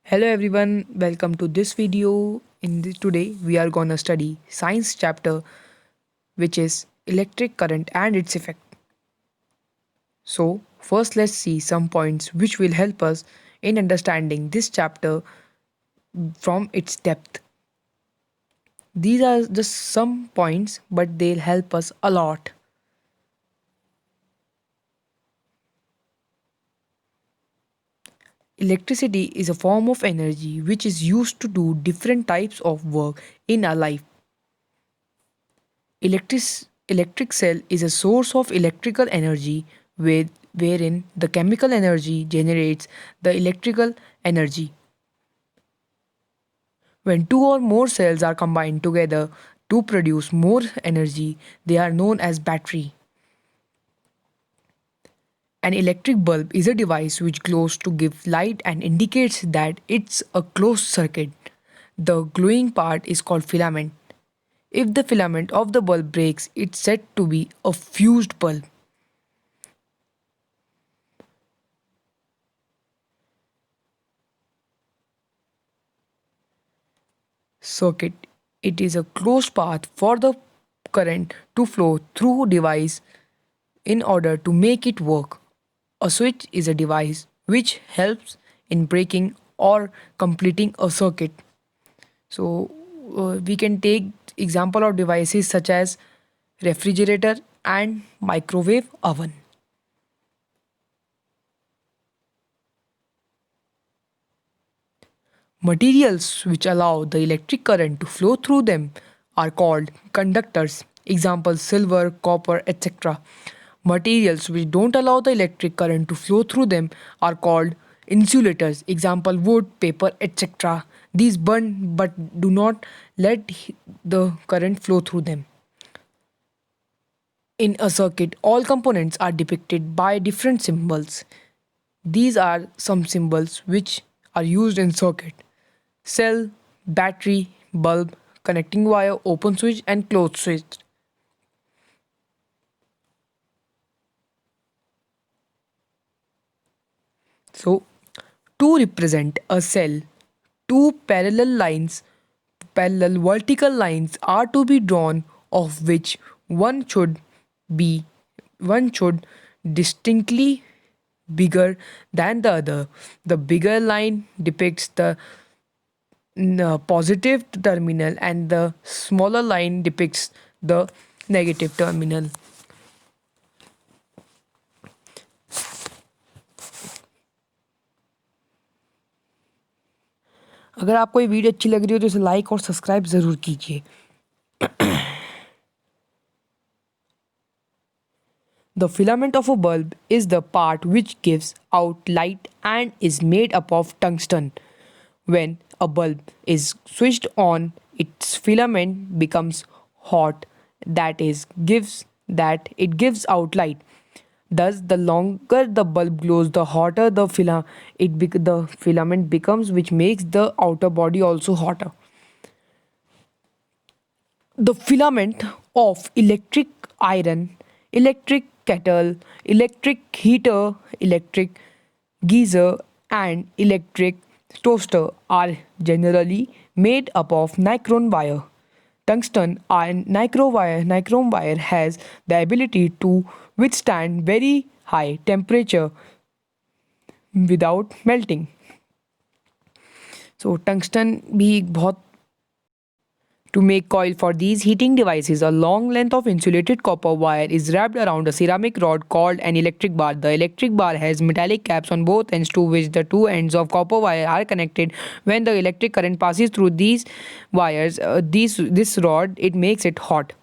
Hello everyone, welcome to this video. Today we are gonna study science chapter which is electric current and its effect. So first let's see some points which will help us in understanding this chapter from its depth. These are just some points but they'll help us a lot. Electricity is a form of energy which is used to do different types of work in our life. Electric cell is a source of electrical energy wherein the chemical energy generates the electrical energy. When two or more cells are combined together to produce more energy, they are known as battery. An electric bulb is a device which glows to give light and indicates that it's a closed circuit. The glowing part is called filament. If the filament of the bulb breaks, it's said to be a fused bulb. Circuit. It is a closed path for the current to flow through device in order to make it work. A switch is a device which helps in breaking or completing a circuit. So we can take example of devices such as refrigerator and microwave oven. Materials which allow the electric current to flow through them are called conductors. Example silver, copper, etc. Materials which don't allow the electric current to flow through them are called insulators. Example wood, paper, etc. These burn but do not let the current flow through them. In a circuit, all components are depicted by different symbols. These are some symbols which are used in circuit: cell, battery, bulb, connecting wire, open switch, and closed switch. So, to represent a cell, two parallel vertical lines are to be drawn, of which one should be one should distinctly bigger than the other. The bigger line depicts the positive terminal and the smaller line depicts the negative terminal. अगर आपको ये video अच्छी लग रही हो तो इसे like और सब्सक्राइब ज़रूर कीजिए. The filament of a bulb is the part which gives out light and is made up of tungsten. When a bulb is switched on, its filament becomes hot, that it gives out light. Thus, the longer the bulb glows, the hotter the filament becomes, which makes the outer body also hotter. The filament of electric iron, electric kettle, electric heater, electric geyser, and electric toaster are generally made up of nichrome wire. Tungsten and nichrome wire has the ability to withstand very high temperature without melting. So tungsten भी बहुत. To make coil for these heating devices, a long length of insulated copper wire is wrapped around a ceramic rod called an electric bar. The electric bar has metallic caps on both ends to which the two ends of copper wire are connected. When the electric current passes through these wires, this rod, it makes it hot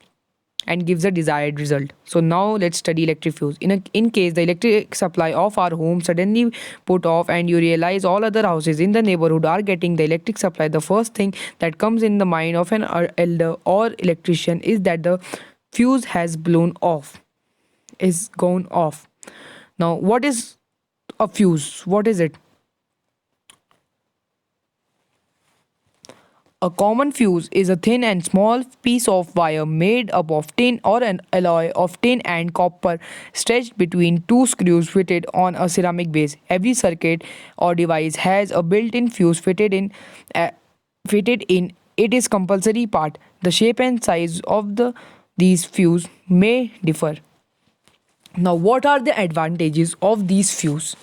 and gives a desired result. So now let's study electric fuse. In case the electric supply of our home suddenly put off and you realize all other houses in the neighborhood are getting the electric supply, the first thing that comes in the mind of an elder or electrician is that the fuse has blown off, is gone off. Now, what is a fuse? What is it? A common fuse is a thin and small piece of wire made up of tin or an alloy of tin and copper stretched between two screws fitted on a ceramic base. Every circuit or device has a built-in fuse fitted in it is compulsory part. The shape and size of these fuse may differ. Now, what are the advantages of these fuse?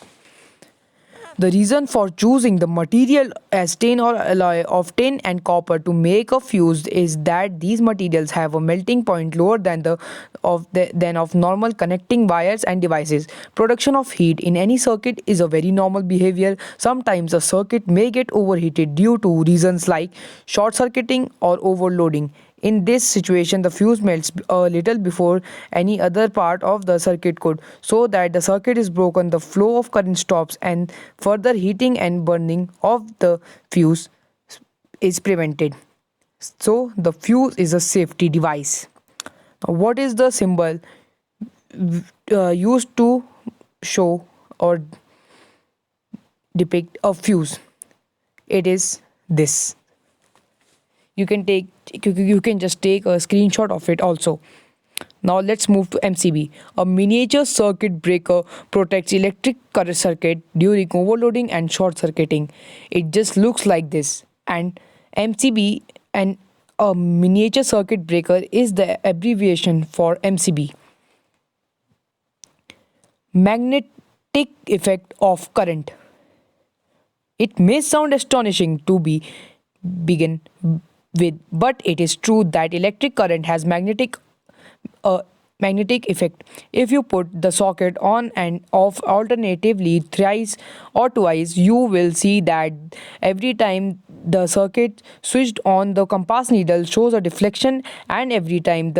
The reason for choosing the material as tin or alloy of tin and copper to make a fuse is that these materials have a melting point lower than of normal connecting wires and devices. Production of heat in any circuit is a very normal behavior. Sometimes a circuit may get overheated due to reasons like short circuiting or overloading. In this situation, the fuse melts a little before any other part of the circuit could, so that the circuit is broken, the flow of current stops, and further heating and burning of the fuse is prevented. So, the fuse is a safety device. Now, what is the symbol used to show or depict a fuse? It is this. You can just take a screenshot of it also. Now let's move to MCB. A miniature circuit breaker protects electric current circuit during overloading and short circuiting. It just looks like this. And MCB, and a miniature circuit breaker, is the abbreviation for MCB. Magnetic effect of current. It may sound astonishing to begin with, but it is true that electric current has magnetic effect. If you put the socket on and off alternatively thrice or twice, you will see that every time the circuit switched on, the compass needle shows a deflection, and every time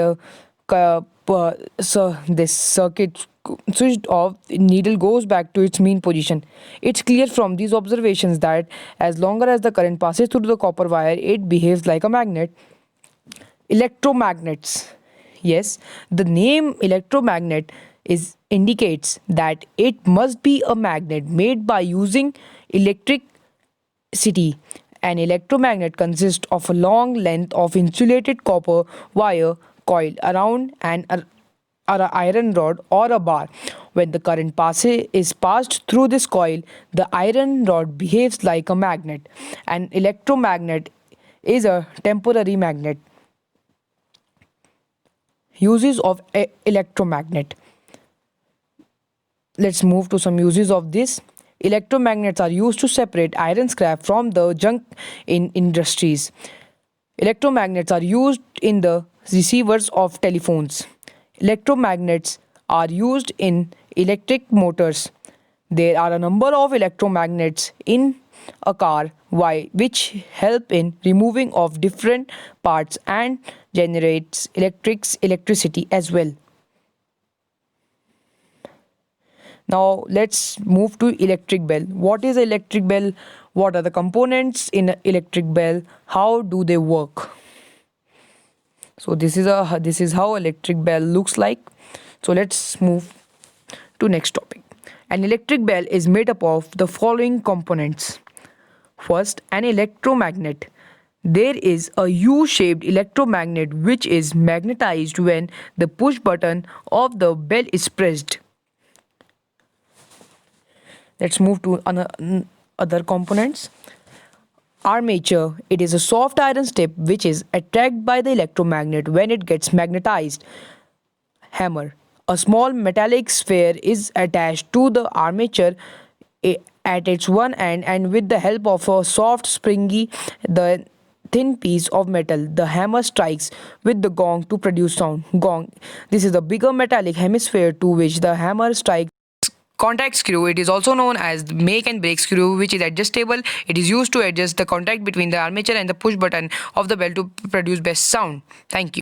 this circuit switched off, needle goes back to its mean position. It's clear from these observations that as longer as the current passes through the copper wire, it behaves like a magnet. Electromagnets. Yes, the name electromagnet indicates that it must be a magnet made by using electricity. An electromagnet consists of a long length of insulated copper wire coiled around an iron rod or a bar. When the current is passed through this coil, the iron rod behaves like a magnet. An electromagnet is a temporary magnet. Uses of electromagnet. Let's move to some uses of this. Electromagnets are used to separate iron scrap from the junk in industries. Electromagnets are used in the receivers of telephones. Electromagnets are used in electric motors. There are a number of electromagnets in a car which help in removing of different parts and generates electricity as well. Now let's move to electric bell. What is electric bell? What are the components in electric bell? How do they work? So this is how electric bell looks like. So let's move to next topic. An electric bell is made up of the following components. First, an electromagnet. There is a U-shaped electromagnet which is magnetized when the push button of the bell is pressed. Let's move to other components. Armature. It is a soft iron strip which is attracted by the electromagnet when it gets magnetized. Hammer. A small metallic sphere is attached to the armature at its one end, and with the help of a soft springy the thin piece of metal, the hammer strikes with the gong to produce sound. Gong. This is a bigger metallic hemisphere to which the hammer strikes. Contact screw. It is also known as the make and break screw, which is adjustable. It is used to adjust the contact between the armature and the push button of the bell to produce best sound. Thank you.